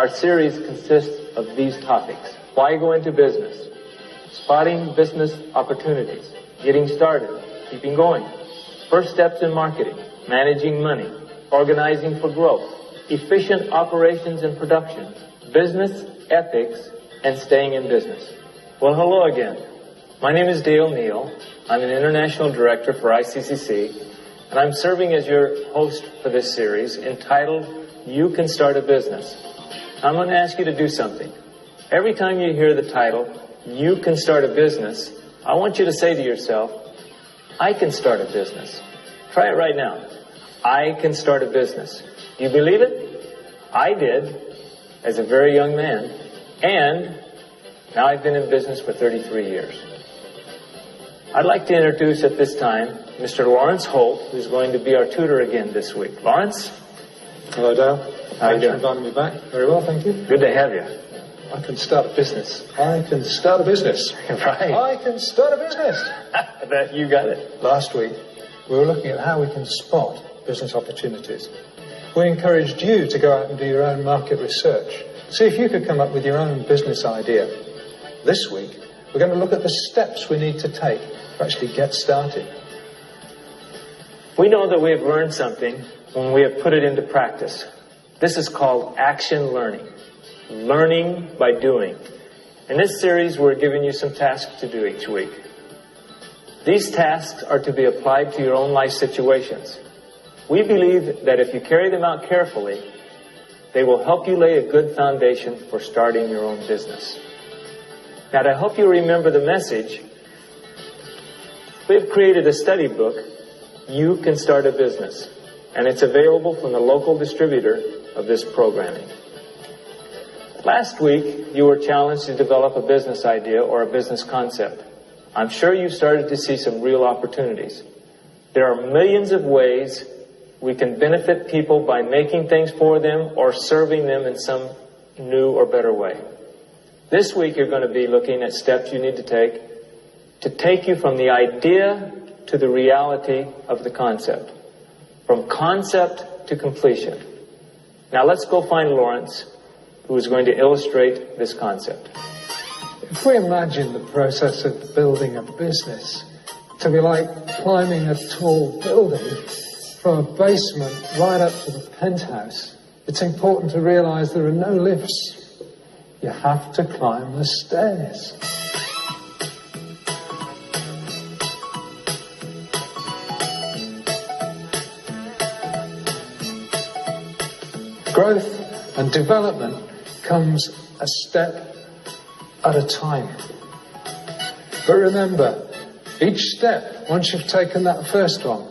Our series consists of these topics: why go into business, spotting business opportunities, getting started, keeping going, first steps in marketing, managing money, organizing for growth, efficient operations and production, business ethics, and staying in business. Well, hello again. My name is Dale Neal. I'm an international director for ICCC, and I'm serving as your host for this series entitled You Can Start a Business. I'm going to ask you to do something. Every time you hear the title, You Can Start a Business, I want you to say to yourself, I can start a business. Try it right now. I can start a business. Do you believe it? I did as a very young man, and now I've been in business for 33 years. I'd like to introduce at this time Mr. Lawrence Holt, who's going to be our tutor again this week. Lawrence? Hello, Dale. How are you doing? Thanks for inviting me back. Very well, thank you. Good to have you. I can start a business. I can start a business. Right. I can start a business. You got it. Last week, we were looking at how we can spot business opportunities. We encouraged you to go out and do your own market research. See if you could come up with your own business idea. This week, we're going to look at the steps we need to take to actually get started. We know that we have learned something when we have put it into practice. This is called action learning. Learning by doing. In this series, we're giving you some tasks to do each week. These tasks are to be applied to your own life situations. We believe that if you carry them out carefully, they will help you lay a good foundation for starting your own business. Now, to help you remember the message, we've created a study book, You Can Start a Business, and it's available from the local distributor of this programming. Last week, you were challenged to develop a business idea or a business concept. I'm sure you've started to see some real opportunities. There are millions of ways we can benefit people by making things for them or serving them in some new or better way. This week, you're going to be looking at steps you need to take you from the idea to the reality of the concept, from concept to completion. Now let's go find Lawrence, who is going to illustrate this concept. If we imagine the process of building a business to be like climbing a tall building from a basement right up to the penthouse, it's important to realize there are no lifts. You have to climb the stairs. Growth and development comes a step at a time. But remember, each step, once you've taken that first one,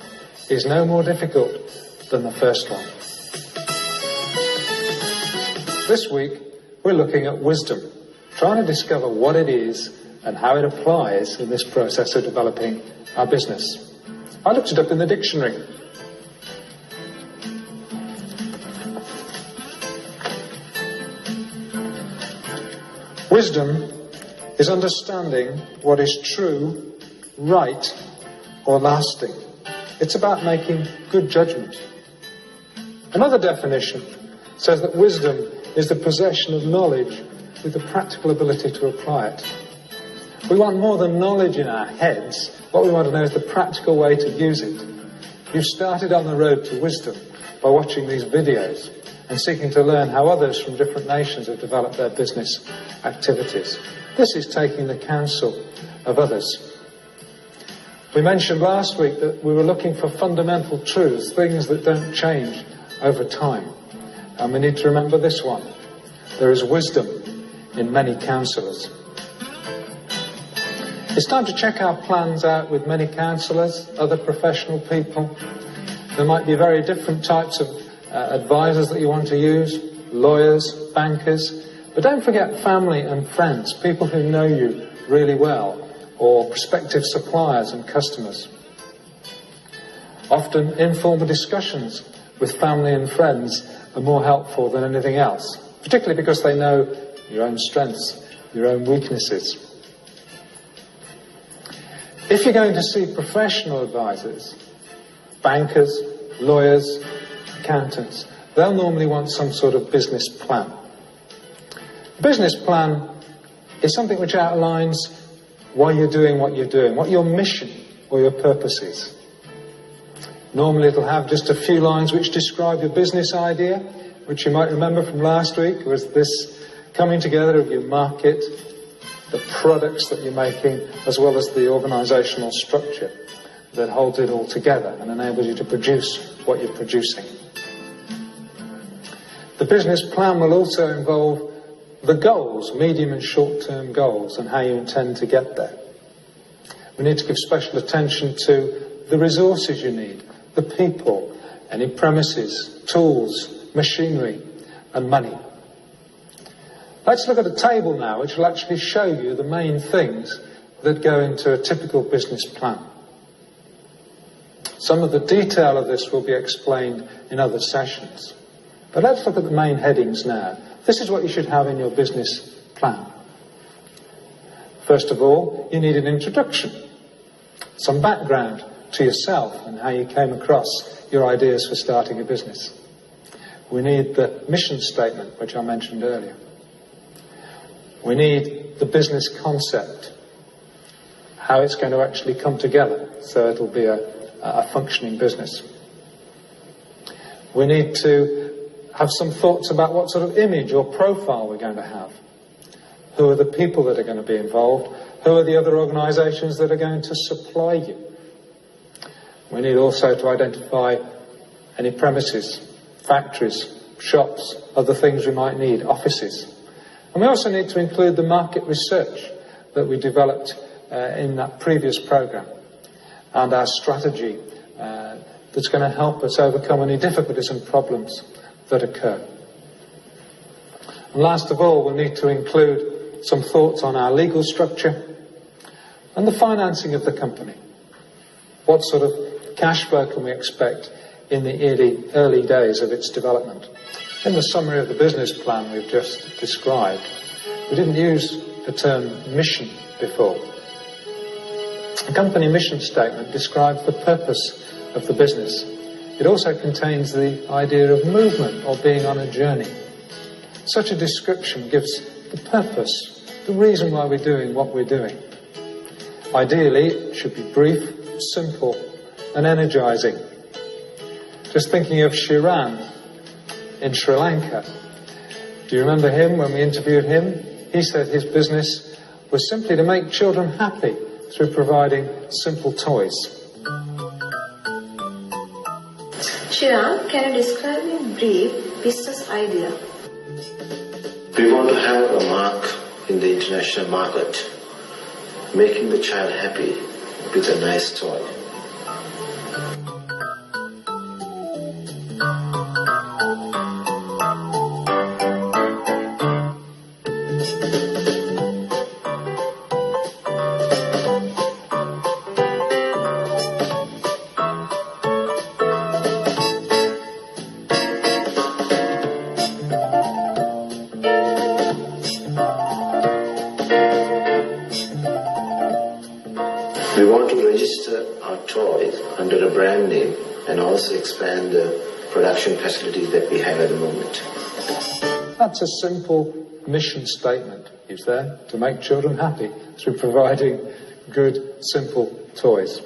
is no more difficult than the first one. This week, we're looking at wisdom, trying to discover what it is and how it applies in this process of developing our business. I looked it up in the dictionary. Wisdom is understanding what is true, right, or lasting. It's about making good judgment. Another definition says that wisdom is the possession of knowledge with the practical ability to apply it. We want more than knowledge in our heads. What we want to know is the practical way to use it. You've started on the road to wisdom by watching these videos and seeking to learn how others from different nations have developed their business activities. This is taking the counsel of others. We mentioned last week that we were looking for fundamental truths, things that don't change over time. And we need to remember this one. There is wisdom in many counsellors. It's time to check our plans out with many counsellors, other professional people. There might be very different types of advisors that you want to use, lawyers, bankers. But don't forget family and friends, people who know you really well, or prospective suppliers and customers. Often informal discussions with family and friends are more helpful than anything else, particularly because they know your own strengths, your own weaknesses. If you're going to see professional advisors, bankers, lawyers, accountants, they'll normally want some sort of business plan. A business plan is something which outlines why you're doing what you're doing, what your mission or your purpose is. Normally it'll have just a few lines which describe your business idea, which you might remember from last week was this coming together of your market, the products that you're making, as well as the organisational structure that holds it all together and enables you to produce what you're producing. The business plan will also involve the goals, medium and short-term goals, and how you intend to get there. We need to give special attention to the resources you need, the people, any premises, tools, machinery, and money. Let's look at a table now which will actually show you the main things that go into a typical business plan. Some of the detail of this will be explained in other sessions. But let's look at the main headings now. This is what you should have in your business plan. First of all, you need an introduction, some background to yourself and how you came across your ideas for starting a business. We need the mission statement, which I mentioned earlier. We need the business concept, how it's going to actually come together so it'll be a functioning business. We need to have some thoughts about what sort of image or profile we're going to have. Who are the people that are going to be involved? Who are the other organisations that are going to supply you? We need also to identify any premises, factories, shops, other things we might need, offices. And we also need to include the market research that we developed in that previous programme and our strategy that's going to help us overcome any difficulties and problems that occur. And last of all, we'll need to include some thoughts on our legal structure and the financing of the company. What sort of cash flow can we expect in the early days of its development? In the summary of the business plan we've just described, we didn't use the term mission before. The company mission statement describes the purpose of the business. It also contains the idea of movement or being on a journey. Such a description gives the purpose, the reason why we're doing what we're doing. Ideally, it should be brief, simple, and energising. Just thinking of Shiran in Sri Lanka. Do you remember him when we interviewed him? He said his business was simply to make children happy through providing simple toys. Shiran, can you describe in brief business idea? We want to have a mark in the international market, making the child happy with a nice toy. We want to register our toys under a brand name and also expand the production facilities that we have at the moment. That's a simple mission statement, is there? To make children happy through providing good, simple toys.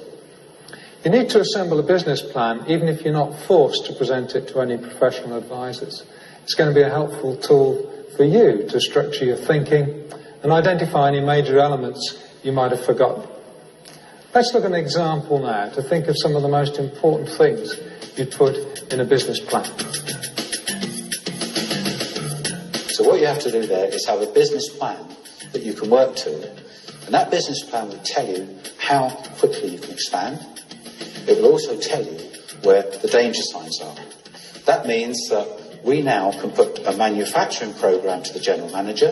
You need to assemble a business plan even if you're not forced to present it to any professional advisors. It's going to be a helpful tool for you to structure your thinking and identify any major elements you might have forgotten. Let's look at an example now to think of some of the most important things you'd put in a business plan. So what you have to do there is have a business plan that you can work to. And that business plan will tell you how quickly you can expand. It will also tell you where the danger signs are. That means that we now can put a manufacturing program to the general manager.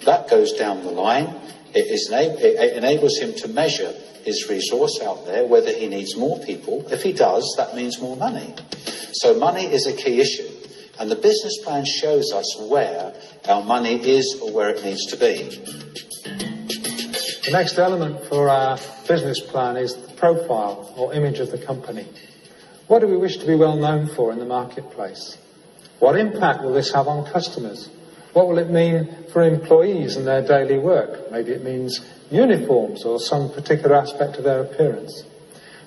That goes down the line. It enables him to measure his resource out there, whether he needs more people. If he does, that means more money. So money is a key issue. And the business plan shows us where our money is or where it needs to be. The next element for our business plan is the profile or image of the company. What do we wish to be well known for in the marketplace? What impact will this have on customers? What will it mean for employees and their daily work? Maybe it means uniforms or some particular aspect of their appearance.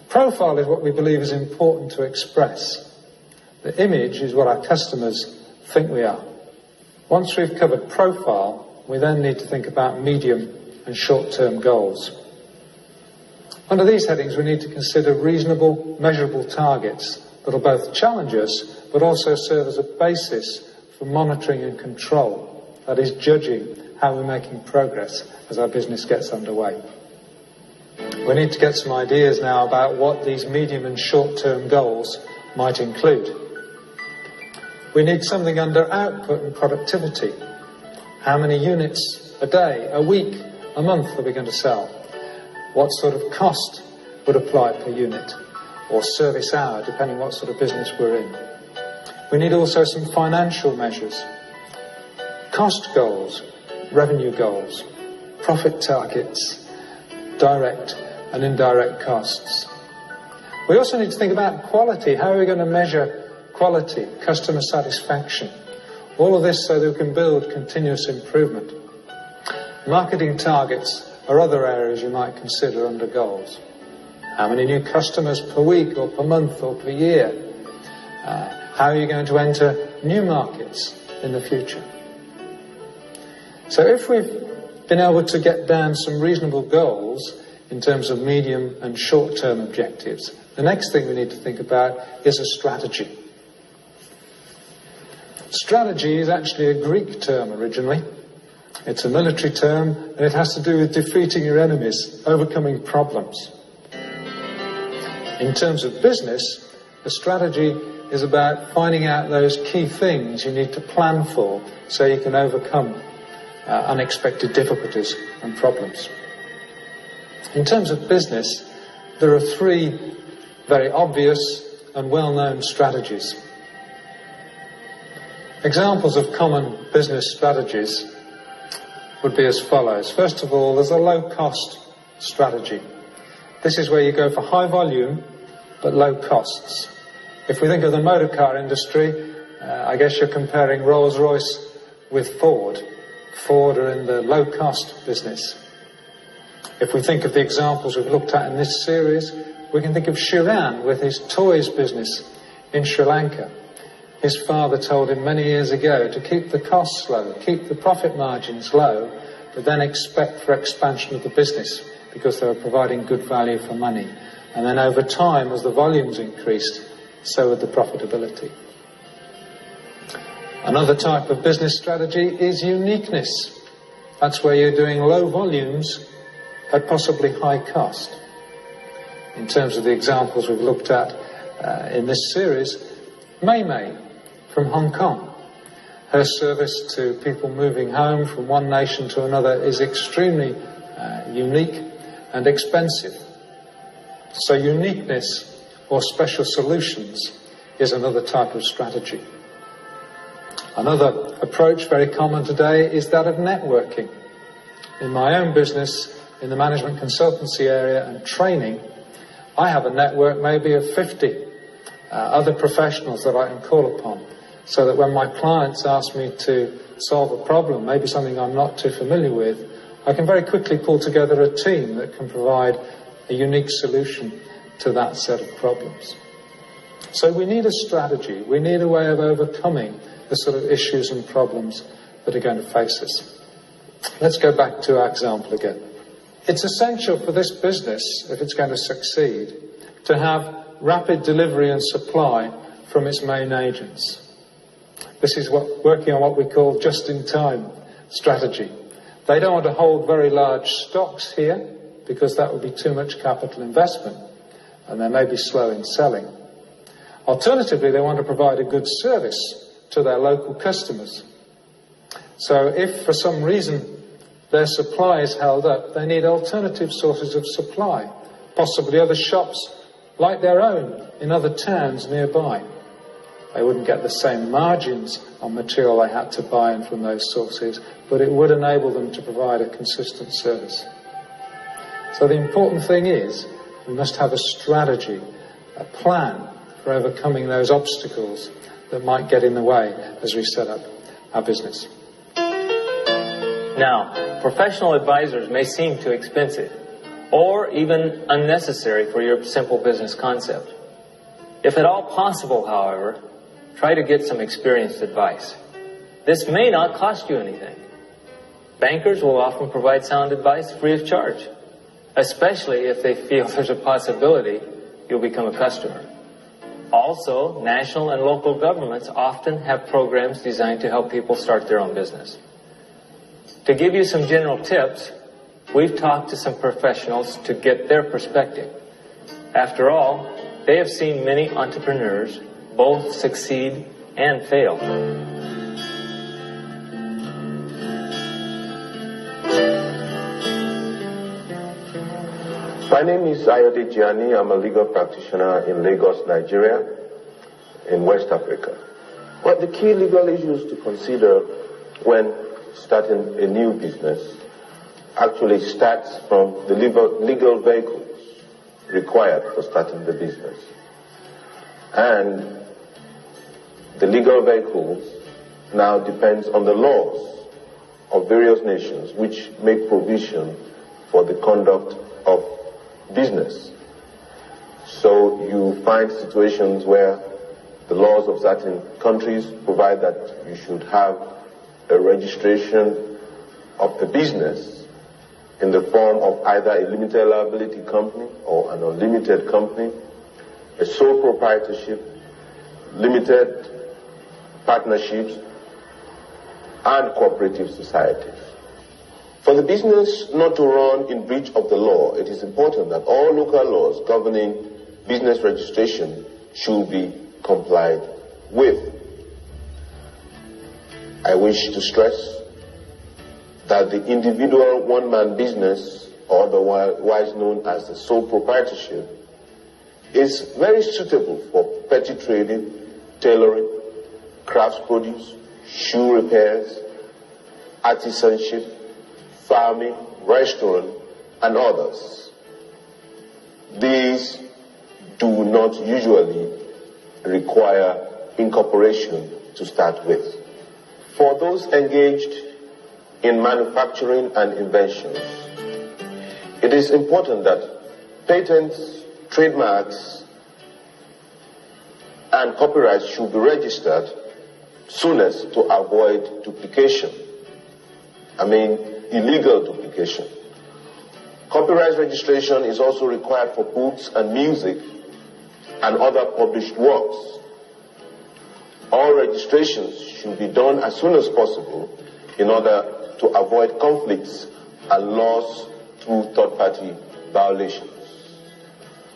Profile is what we believe is important to express. The image is what our customers think we are. Once we've covered profile, we then need to think about medium and short-term goals. Under these headings, we need to consider reasonable, measurable targets that will both challenge us, but also serve as a basis for monitoring and control. That is, judging how we're making progress as our business gets underway. We need to get some ideas now about what these medium and short-term goals might include. We need something under output and productivity. How many units a day, a week, a month are we going to sell? What sort of cost would apply per unit or service hour, depending what sort of business we're in? We need also some financial measures. Cost goals, revenue goals, profit targets, direct and indirect costs. We also need to think about quality. How are we going to measure quality, customer satisfaction? All of this so that we can build continuous improvement. Marketing targets are other areas you might consider under goals. How many new customers per week or per month or per year? How are you going to enter new markets in the future? So if we've been able to get down some reasonable goals in terms of medium and short-term objectives, the next thing we need to think about is a strategy. Strategy is actually a Greek term originally. It's a military term, and it has to do with defeating your enemies, overcoming problems. In terms of business, a strategy is about finding out those key things you need to plan for so you can overcome unexpected difficulties and problems. In terms of business, there are three very obvious and well-known strategies. Examples of common business strategies would be as follows. First of all, there's a low-cost strategy. This is where you go for high volume but low costs. If we think of the motor car industry, I guess you're comparing Rolls-Royce with Ford. Ford are in the low-cost business. If we think of the examples we've looked at in this series, we can think of Shiran with his toys business in Sri Lanka. His father told him many years ago to keep the costs low, keep the profit margins low, but then expect for expansion of the business because they were providing good value for money. And then over time, as the volumes increased, so would the profitability. Another type of business strategy is uniqueness. That's where you're doing low volumes at possibly high cost. In terms of the examples we've looked at in this series, Mei Mei from Hong Kong. Her service to people moving home from one nation to another is extremely unique and expensive. So uniqueness or special solutions is another type of strategy. Another approach very common today is that of networking. In my own business, in the management consultancy area and training, I have a network maybe of 50 other professionals that I can call upon, so that when my clients ask me to solve a problem, maybe something I'm not too familiar with, I can very quickly pull together a team that can provide a unique solution to that set of problems. So we need a strategy. We need a way of overcoming the sort of issues and problems that are going to face us. Let's go back to our example again. It's essential for this business, if it's going to succeed, to have rapid delivery and supply from its main agents. This is working on what we call just-in-time strategy. They don't want to hold very large stocks here because that would be too much capital investment and they may be slow in selling. Alternatively, they want to provide a good service to their local customers. So if for some reason their supply is held up, they need alternative sources of supply, possibly other shops like their own in other towns nearby. They wouldn't get the same margins on material they had to buy in from those sources, but it would enable them to provide a consistent service. So the important thing is we must have a strategy, a plan for overcoming those obstacles that might get in the way as we set up our business. Now, professional advisors may seem too expensive or even unnecessary for your simple business concept. If at all possible, however, try to get some experienced advice. This may not cost you anything. Bankers will often provide sound advice free of charge, especially if they feel there's a possibility you'll become a customer. Also, national and local governments often have programs designed to help people start their own business. To give you some general tips, we've talked to some professionals to get their perspective. After all, they have seen many entrepreneurs both succeed and fail. My name is Ayode Gianni. I'm a legal practitioner in Lagos, Nigeria, in West Africa. But the key legal issues to consider when starting a new business actually starts from the legal vehicles required for starting the business. And the legal vehicles now depends on the laws of various nations which make provision for the conduct of business. So you find situations where the laws of certain countries provide that you should have a registration of the business in the form of either a limited liability company or an unlimited company, a sole proprietorship, limited partnerships, and cooperative societies. For the business not to run in breach of the law, it is important that all local laws governing business registration should be complied with. I wish to stress that the individual one-man business, or otherwise known as the sole proprietorship, is very suitable for petty trading, tailoring, crafts produce, shoe repairs, artisanship, farming, restaurant, and others. These do not usually require incorporation to start with. For those engaged in manufacturing and inventions, it is important that patents, trademarks, and copyrights should be registered soonest to avoid duplication. Illegal duplication. Copyright registration is also required for books and music and other published works. All registrations should be done as soon as possible in order to avoid conflicts and loss through third-party violations.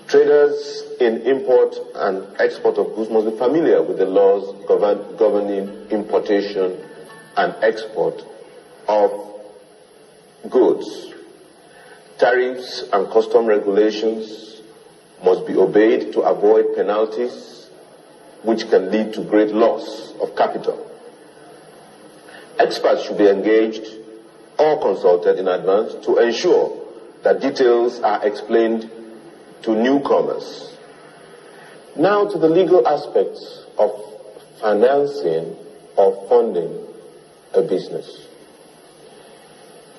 Traders in import and export of goods must be familiar with the laws governing importation and export of goods. Tariffs and custom regulations must be obeyed to avoid penalties which can lead to great loss of capital. Experts should be engaged or consulted in advance to ensure that details are explained to newcomers. Now to the legal aspects of financing or funding a business.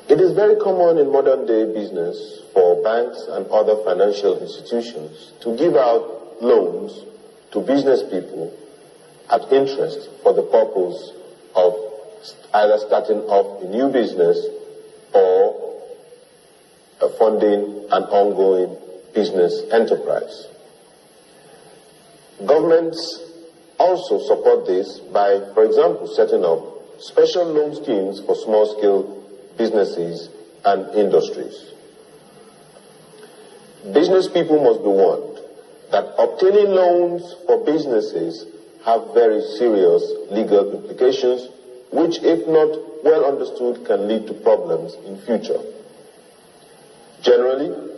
It is very common in modern day business for banks and other financial institutions to give out loans to business people at interest for the purpose of either starting up a new business or funding an ongoing business enterprise. Governments also support this by, for example, setting up special loan schemes for small-scale businesses and industries. Business people must be warned that obtaining loans for businesses have very serious legal implications, which, if not well understood, can lead to problems in future. Generally,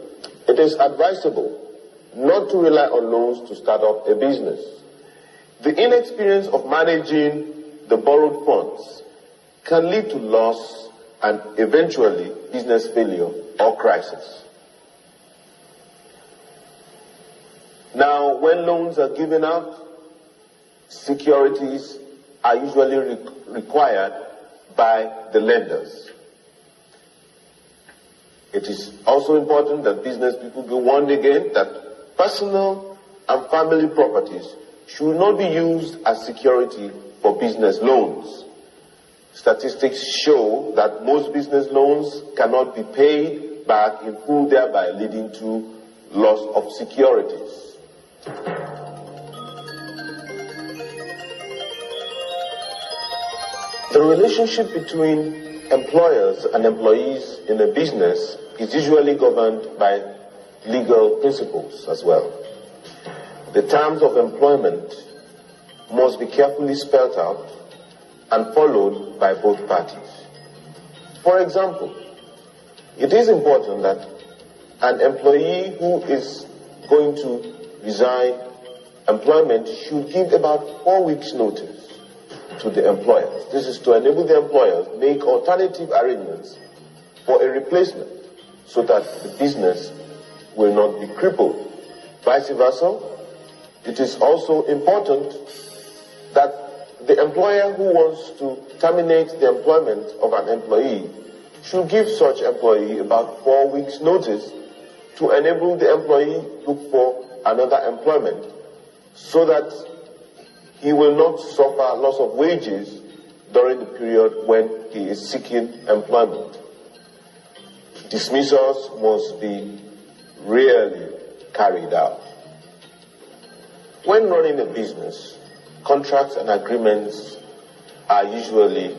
it is advisable not to rely on loans to start up a business. The inexperience of managing the borrowed funds can lead to loss and eventually business failure or crisis. Now, when loans are given out, securities are usually required by the lenders. It is also important that business people be warned again that personal and family properties should not be used as security for business loans. Statistics show that most business loans cannot be paid back in full, thereby leading to loss of securities. The relationship between employers and employees in a business is usually governed by legal principles as well. The terms of employment must be carefully spelled out and followed by both parties. For example, it is important that an employee who is going to resign employment should give about 4 weeks' notice to the employers. This is to enable the employers to make alternative arrangements for a replacement so that the business will not be crippled. Vice versa, it is also important that the employer who wants to terminate the employment of an employee should give such employee about 4 weeks' notice to enable the employee look for another employment so that he will not suffer loss of wages during the period when he is seeking employment. Dismissals must be rarely carried out. When running a business, contracts and agreements are usually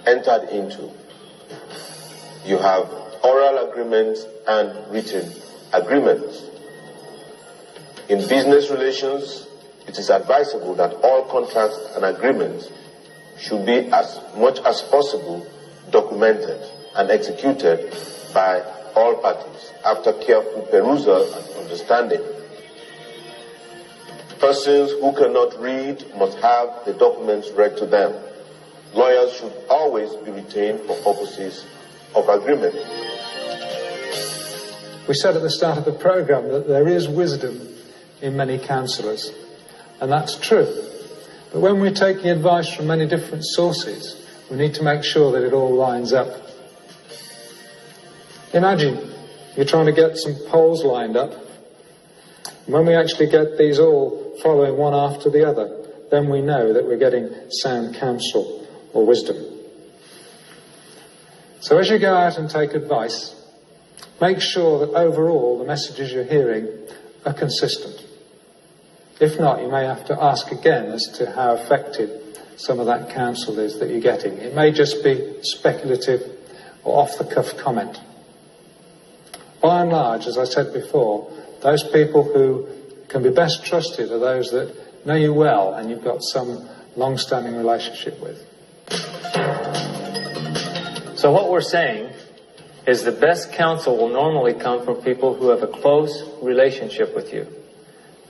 entered into. You have oral agreements and written agreements. In business relations, it is advisable that all contracts and agreements should be as much as possible documented and executed by all parties after careful perusal and understanding. Persons who cannot read must have the documents read to them. Lawyers should always be retained for purposes of agreement. We said at the start of the program that there is wisdom in many counsellors, and that's true. But when we're taking advice from many different sources, we need to make sure that it all lines up. Imagine you're trying to get some poles lined up. When we actually get these all following one after the other, then we know that we're getting sound counsel or wisdom. So as you go out and take advice, make sure that overall the messages you're hearing are consistent. If not, you may have to ask again as to how effective some of that counsel is that you're getting. It may just be speculative or off-the-cuff comment. By and large, as I said before, those people who can be best trusted are those that know you well and you've got some long-standing relationship with. So what we're saying is the best counsel will normally come from people who have a close relationship with you.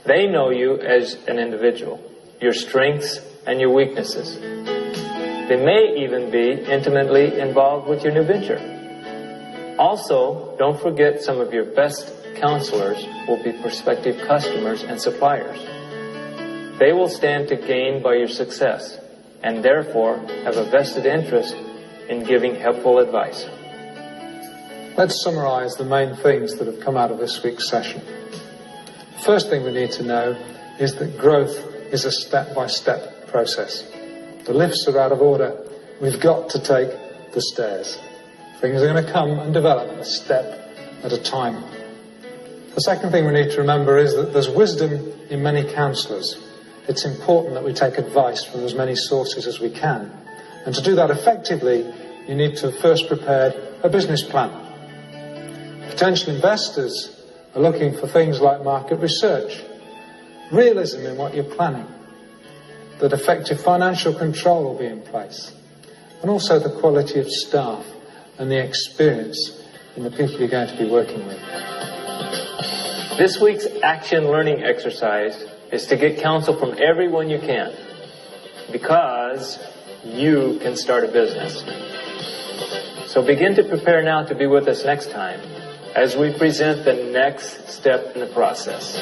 They know you as an individual, your strengths and your weaknesses. They may even be intimately involved with your new venture. Also, don't forget some of your best counselors will be prospective customers and suppliers. They will stand to gain by your success and therefore have a vested interest in giving helpful advice. Let's summarise the main things that have come out of this week's session. The first thing we need to know is that growth is a step-by-step process. The lifts are out of order. We've got to take the stairs. Things are going to come and develop a step at a time. The second thing we need to remember is that there's wisdom in many counsellors. It's important that we take advice from as many sources as we can. And to do that effectively, you need to first prepare a business plan. Potential investors are looking for things like market research, realism in what you're planning, that effective financial control will be in place, and also the quality of staff and the experience in the people you're going to be working with. This week's action learning exercise is to get counsel from everyone you can, because you can start a business. So begin to prepare now to be with us next time as we present the next step in the process.